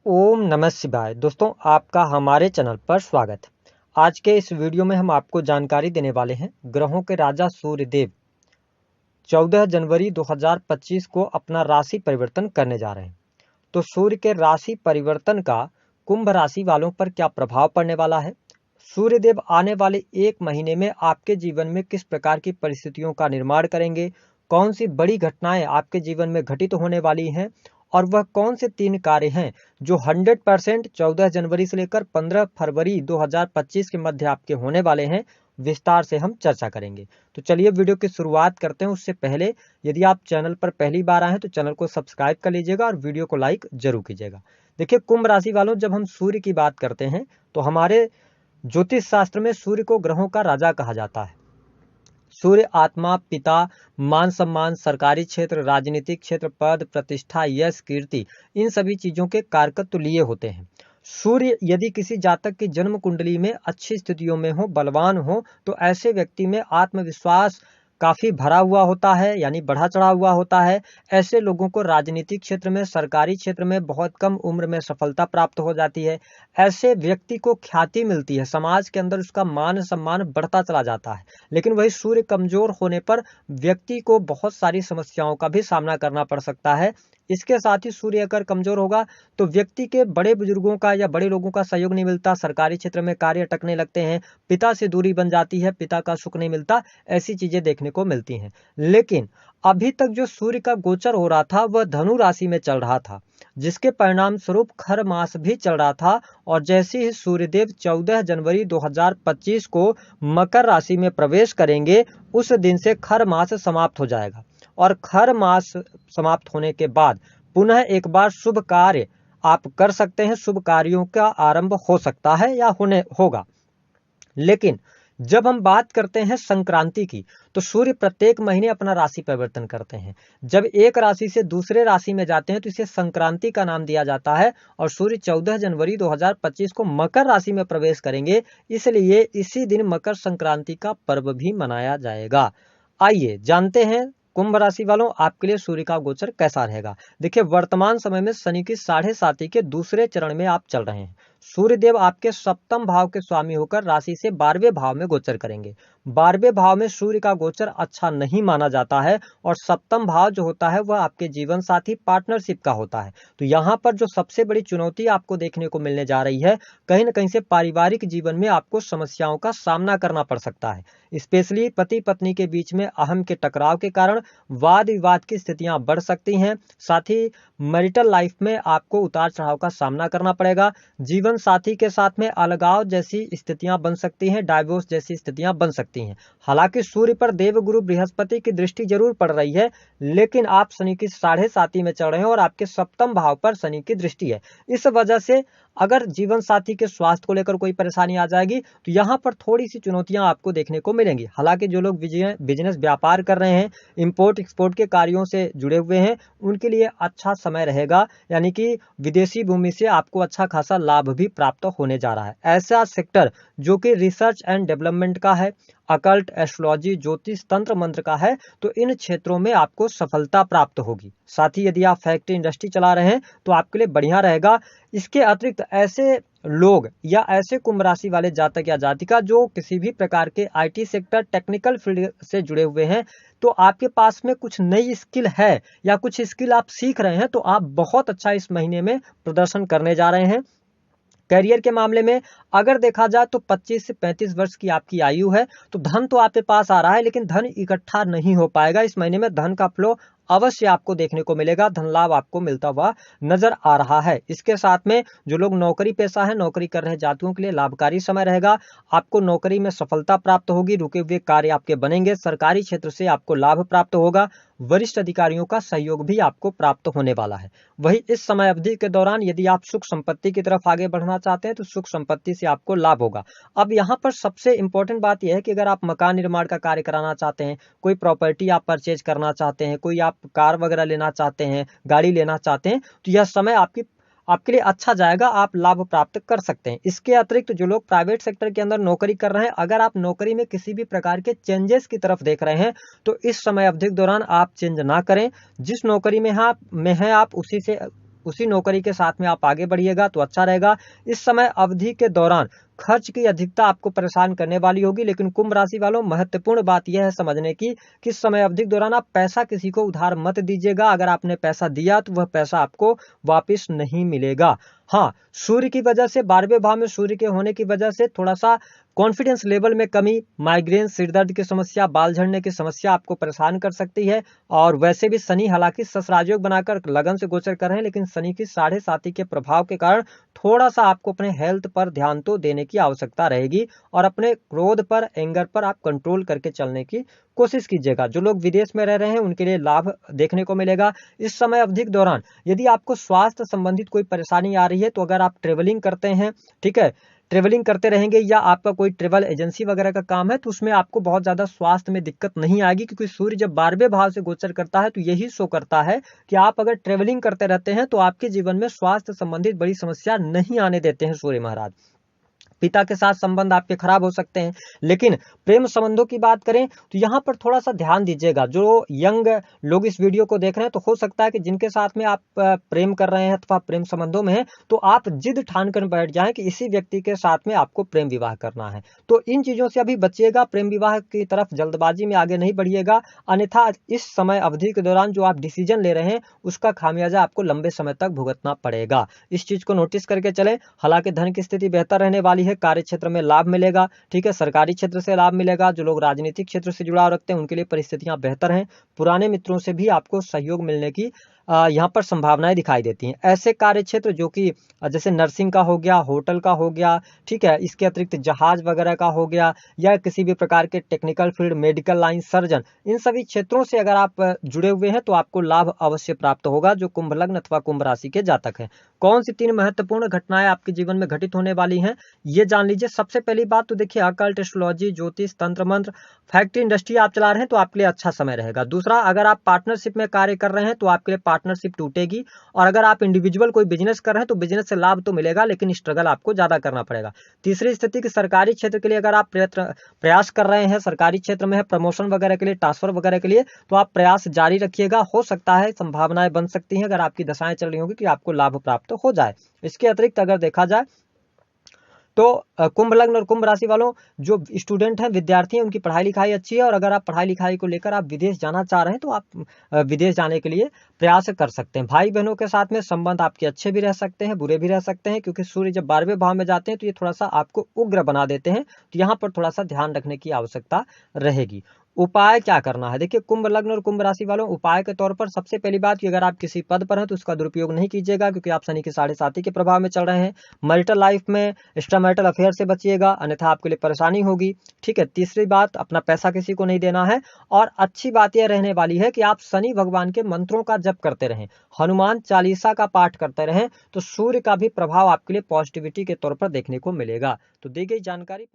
ओम नमः शिवाय। दोस्तों, आपका हमारे चैनल पर स्वागत है। आज के इस वीडियो में हम आपको जानकारी देने वाले हैं ग्रहों के राजा सूर्यदेव 14 जनवरी 2025 को अपना राशि परिवर्तन करने जा रहे हैं। तो सूर्य के राशि परिवर्तन का कुंभ राशि वालों पर क्या प्रभाव पड़ने वाला है, सूर्यदेव आने वाले एक महीने में आपके जीवन में किस प्रकार की परिस्थितियों का निर्माण करेंगे, कौन सी बड़ी घटनाएं आपके जीवन में घटित होने वाली हैं और वह कौन से 3 कार्य हैं जो 100% 14 जनवरी से लेकर 15 फरवरी 2025 के मध्य आपके होने वाले हैं, विस्तार से हम चर्चा करेंगे। तो चलिए वीडियो की शुरुआत करते हैं। उससे पहले यदि आप चैनल पर पहली बार आए हैं तो चैनल को सब्सक्राइब कर लीजिएगा और वीडियो को लाइक जरूर कीजिएगा। देखिए, कुंभ राशि वालों, जब हम सूर्य की बात करते हैं तो हमारे ज्योतिष शास्त्र में सूर्य को ग्रहों का राजा कहा जाता है। सूर्य आत्मा, पिता, मान सम्मान, सरकारी क्षेत्र, राजनीतिक क्षेत्र, पद, प्रतिष्ठा, यश, कीर्ति, इन सभी चीजों के कारकत्व लिए होते हैं। सूर्य यदि किसी जातक की जन्म कुंडली में अच्छी स्थितियों में हो, बलवान हो, तो ऐसे व्यक्ति में आत्मविश्वास काफी भरा हुआ होता है, यानी बढ़ा चढ़ा हुआ होता है। ऐसे लोगों को राजनीतिक क्षेत्र में, सरकारी क्षेत्र में बहुत कम उम्र में सफलता प्राप्त हो जाती है। ऐसे व्यक्ति को ख्याति मिलती है, समाज के अंदर उसका मान सम्मान बढ़ता चला जाता है। लेकिन वही सूर्य कमजोर होने पर व्यक्ति को बहुत सारी समस्याओं का भी सामना करना पड़ सकता है। इसके साथ ही सूर्य अगर कमजोर होगा तो व्यक्ति के बड़े बुजुर्गों का या बड़े लोगों का सहयोग नहीं मिलता, सरकारी क्षेत्र में कार्य अटकने लगते हैं, पिता से दूरी बन जाती है, पिता का सुख नहीं मिलता, ऐसी चीजें देखने को मिलती हैं। लेकिन अभी तक जो सूर्य का गोचर हो रहा था वह धनु राशि में चल रहा था, जिसके परिणाम स्वरूप खर मास भी चल रहा था। और जैसे ही सूर्यदेव 14 जनवरी 2025 को मकर राशि में प्रवेश करेंगे, उस दिन से खर मास समाप्त हो जाएगा। और खर मास समाप्त होने के बाद पुनः एक बार शुभ कार्य आप कर सकते हैं, शुभ कार्यों का आरंभ हो सकता है या होगा। लेकिन जब हम बात करते हैं संक्रांति की, तो सूर्य प्रत्येक महीने अपना राशि परिवर्तन करते हैं। जब एक राशि से दूसरे राशि में जाते हैं तो इसे संक्रांति का नाम दिया जाता है। और सूर्य 14 जनवरी 2025 को मकर राशि में प्रवेश करेंगे, इसलिए इसी दिन मकर संक्रांति का पर्व भी मनाया जाएगा। आइए जानते हैं कुंभ राशि वालों, आपके लिए सूर्य का गोचर कैसा रहेगा। देखिए, वर्तमान समय में शनि की 7.5 के दूसरे चरण में आप चल रहे हैं। सूर्यदेव आपके सप्तम भाव के स्वामी होकर राशि से 12वें भाव में गोचर करेंगे। 12वें भाव में सूर्य का गोचर अच्छा नहीं माना जाता है और सप्तम भाव जो होता है वह आपके जीवन साथी, पार्टनरशिप का होता है। तो यहाँ पर जो सबसे बड़ी चुनौती आपको देखने को मिलने जा रही है, कहीं न कहीं से पारिवारिक जीवन में आपको समस्याओं का सामना करना पड़ सकता है। स्पेशली पति पत्नी के बीच में अहम के टकराव के कारण वाद विवाद की स्थितियां बढ़ सकती हैं। साथ ही मैरिटल लाइफ में आपको उतार चढ़ाव का सामना करना पड़ेगा। जीवन साथी के साथ में अलगाव जैसी स्थितियां बन सकती हैं, डाइवोर्स जैसी स्थितियां बन सकती हैं। हालांकि सूर्य पर देवगुरु बृहस्पति की दृष्टि जरूर पड़ रही है, लेकिन आप शनि की 7.5 में चल रहे हैं और आपके सप्तम भाव पर शनि की दृष्टि है। इस वजह से अगर जीवन साथी के स्वास्थ्य को लेकर कोई परेशानी आ जाएगी तो यहाँ पर थोड़ी सी चुनौतियां आपको देखने को मिलेंगी। हालांकि जो लोग बिजनेस व्यापार कर रहे हैं, इंपोर्ट एक्सपोर्ट के कार्यों से जुड़े हुए हैं, उनके लिए अच्छा समय रहेगा, यानी कि विदेशी भूमि से आपको अच्छा खासा लाभ भी प्राप्त होने जा रहा है। ऐसा सेक्टर जो कि रिसर्च एंड डेवलपमेंट का है, अकल्ट, एस्ट्रोलॉजी, ज्योतिष, तंत्र मंत्र का है, तो इन क्षेत्रों में आपको सफलता प्राप्त होगी। साथ ही यदि आप फैक्ट्री इंडस्ट्री चला रहे हैं तो आपके लिए बढ़िया रहेगा। इसके अतिरिक्त ऐसे लोग या ऐसे कुंभ राशि वाले जातक या जातिका जो किसी भी प्रकार के आईटी सेक्टर, टेक्निकल फील्ड से जुड़े हुए हैं, तो आपके पास में कुछ नई स्किल है या कुछ स्किल आप सीख रहे हैं, तो आप बहुत अच्छा इस महीने में प्रदर्शन करने जा रहे हैं। करियर के मामले में अगर देखा जाए तो 25 से 35 वर्ष की आपकी आयु है, तो धन तो आपके पास आ रहा है, लेकिन धन इकट्ठा नहीं हो पाएगा। इस महीने में धन का फ्लो अवश्य आपको देखने को मिलेगा, धन लाभ आपको मिलता हुआ नजर आ रहा है। इसके साथ में जो लोग नौकरी पेशा है, नौकरी कर रहे जातकों के लिए लाभकारी समय रहेगा। आपको नौकरी में सफलता प्राप्त होगी, रुके हुए कार्य आपके बनेंगे, सरकारी क्षेत्र से आपको लाभ प्राप्त होगा, वरिष्ठ अधिकारियों का सहयोग भी आपको प्राप्त होने वाला है। वही इस समय अवधि के दौरान यदि आप सुख संपत्ति की तरफ आगे बढ़ना चाहते हैं तो सुख संपत्ति से आपको लाभ होगा। अब यहाँ पर सबसे इंपॉर्टेंट बात यह है कि अगर आप मकान निर्माण का कार्य कराना चाहते हैं, कोई प्रॉपर्टी आप परचेज करना चाहते हैं, कोई आप कार वगैरह लेना चाहते हैं, गाड़ी लेना चाहते हैं, तो यह समय आपके लिए अच्छा जाएगा, आप लाभ प्राप्त कर सकते हैं। इसके अतिरिक्त जो लोग प्राइवेट सेक्टर के अंदर नौकरी कर रहे हैं, अगर आप नौकरी में किसी भी प्रकार के चेंजेस की तरफ देख रहे हैं तो इस समय अवधि के दौरान आप चेंज ना करें। जिस नौकरी में हैं आप उसी से उसी नौकरी के साथ में आप आगे बढ़िएगा तो अच्छा रहेगा। इस समय अवधि के दौरान खर्च की अधिकता आपको परेशान करने वाली होगी, लेकिन कुंभ राशि वालों महत्वपूर्ण बात यह है समझने की कि समय अवधि के दौरान आप पैसा किसी को उधार मत दीजिएगा। अगर आपने पैसा दिया तो वह पैसा आपको वापस नहीं मिलेगा। हाँ, सूर्य की वजह से 12वें भाव में सूर्य के होने की वजह से थोड़ा सा कॉन्फिडेंस लेवल में कमी, माइग्रेन, सिरदर्द की समस्या, बाल झड़ने की समस्या आपको परेशान कर सकती है। और वैसे भी शनि हालांकि ससराजयोग बनाकर लगन से गोचर कर रहे हैं, लेकिन शनि की 7.5 के प्रभाव के कारण थोड़ा सा आपको अपने हेल्थ पर ध्यान तो देने की आवश्यकता रहेगी और अपने क्रोध पर, एंगर पर आप कंट्रोल करके चलने की कोशिश कीजिएगा। जो लोग विदेश में रह रहे हैं उनके लिए लाभ देखने को मिलेगा। इस समय अवधि के दौरान यदि आपको स्वास्थ्य संबंधित कोई परेशानी आ रही है तो अगर आप ट्रेवलिंग करते हैं, ठीक है, ट्रेवलिंग करते रहेंगे या आपका कोई ट्रेवल एजेंसी वगैरह का काम है तो उसमें आपको बहुत ज्यादा स्वास्थ्य में दिक्कत नहीं आएगी, क्योंकि सूर्य जब 12वें भाव से गोचर करता है तो यही शो करता है कि आप अगर ट्रेवलिंग करते रहते हैं तो आपके जीवन में स्वास्थ्य संबंधित बड़ी समस्या नहीं आने देते हैं सूर्य महाराज। पिता के साथ संबंध आपके खराब हो सकते हैं। लेकिन प्रेम संबंधों की बात करें तो यहाँ पर थोड़ा सा ध्यान दीजिएगा। जो यंग लोग इस वीडियो को देख रहे हैं तो हो सकता है कि जिनके साथ में आप प्रेम कर रहे हैं अथवा प्रेम संबंधों में हैं तो आप जिद ठान कर बैठ जाएं कि इसी व्यक्ति के साथ में आपको प्रेम विवाह करना है। तो इन चीजों से अभी बचिएगा, प्रेम विवाह की तरफ जल्दबाजी में आगे नहीं बढ़िएगा, अन्यथा इस समय अवधि के दौरान जो आप डिसीजन ले रहे हैं उसका खामियाजा आपको लंबे समय तक भुगतना पड़ेगा। इस चीज को नोटिस करके चलें। हालांकि धन की स्थिति बेहतर रहने वाली है, कार्य क्षेत्र में लाभ मिलेगा, ठीक है, सरकारी क्षेत्र से लाभ मिलेगा। जो लोग राजनीतिक क्षेत्र से जुड़ाव रखते हैं उनके लिए परिस्थितियां बेहतर हैं। पुराने मित्रों से भी आपको सहयोग मिलने की यहाँ पर संभावनाएं दिखाई देती हैं। ऐसे कार्य क्षेत्र जो कि जैसे नर्सिंग का हो गया, होटल का हो गया, ठीक है, इसके अतिरिक्त जहाज वगैरह का हो गया या किसी भी प्रकार के technical field, medical line, surgeon, इन सभी क्षेत्रों से अगर आप जुड़े हुए हैं तो आपको लाभ अवश्य प्राप्त होगा जो कुंभ लग्न अथवा कुंभ राशि के जातक हैं। कौन सी 3 महत्वपूर्ण घटनाएं आपके जीवन में घटित होने वाली हैं ये जान लीजिए। सबसे पहली बात तो देखिए, अकल्ट, एस्ट्रोलॉजी, ज्योतिष, तंत्र मंत्र, फैक्ट्री इंडस्ट्री आप चला रहे हैं तो आपके लिए अच्छा समय रहेगा। दूसरा, अगर आप पार्टनरशिप में कार्य कर रहे हैं तो आपके लिए पार्टनरशिप टूटेगी, और अगर आप इंडिविजुअल कोई बिजनेस कर रहे हैं तो बिजनेस से लाभ तो मिलेगा लेकिन स्ट्रगल आपको ज्यादा करना पड़ेगा। तीसरी स्थिति कि सरकारी क्षेत्र के लिए अगर आप प्रयास कर रहे हैं, सरकारी क्षेत्र में है, प्रमोशन वगैरह के लिए, ट्रांसफर वगैरह के लिए, तो आप प्रयास जारी रखिएगा। हो सकता है, संभावनाएं बन सकती हैं अगर आपकी दशाएं चल रही होंगी कि आपको लाभ प्राप्त हो जाए। इसके अतिरिक्त अगर देखा जाए तो कुंभ लग्न और कुंभ राशि वालों, जो स्टूडेंट हैं, विद्यार्थी हैं, उनकी पढ़ाई लिखाई अच्छी है, और अगर आप पढ़ाई लिखाई को लेकर आप विदेश जाना चाह रहे हैं तो आप विदेश जाने के लिए प्रयास कर सकते हैं। भाई बहनों के साथ में संबंध आपके अच्छे भी रह सकते हैं, बुरे भी रह सकते हैं, क्योंकि सूर्य जब 12वें भाव में जाते हैं तो ये थोड़ा सा आपको उग्र बना देते हैं, तो यहाँ पर थोड़ा सा ध्यान रखने की आवश्यकता रहेगी। उपाय क्या करना है, देखिए कुंभ लग्न और कुंभ राशि वालों, उपाय के तौर पर सबसे पहली बात कि अगर आप किसी पद पर हैं तो उसका दुरुपयोग नहीं कीजिएगा, क्योंकि आप शनि की 7.5 के प्रभाव में चल रहे हैं। मैरिटल लाइफ में एक्स्ट्रा मैरिटल अफेयर से बचिएगा, अन्यथा आपके लिए परेशानी होगी, ठीक है। तीसरी बात, अपना पैसा किसी को नहीं देना है। और अच्छी बात यह रहने वाली है कि आप शनि भगवान के मंत्रों का जप करते रहें, हनुमान चालीसा का पाठ करते रहें, तो सूर्य का भी प्रभाव आपके लिए पॉजिटिविटी के तौर पर देखने को मिलेगा। तो दी गई जानकारी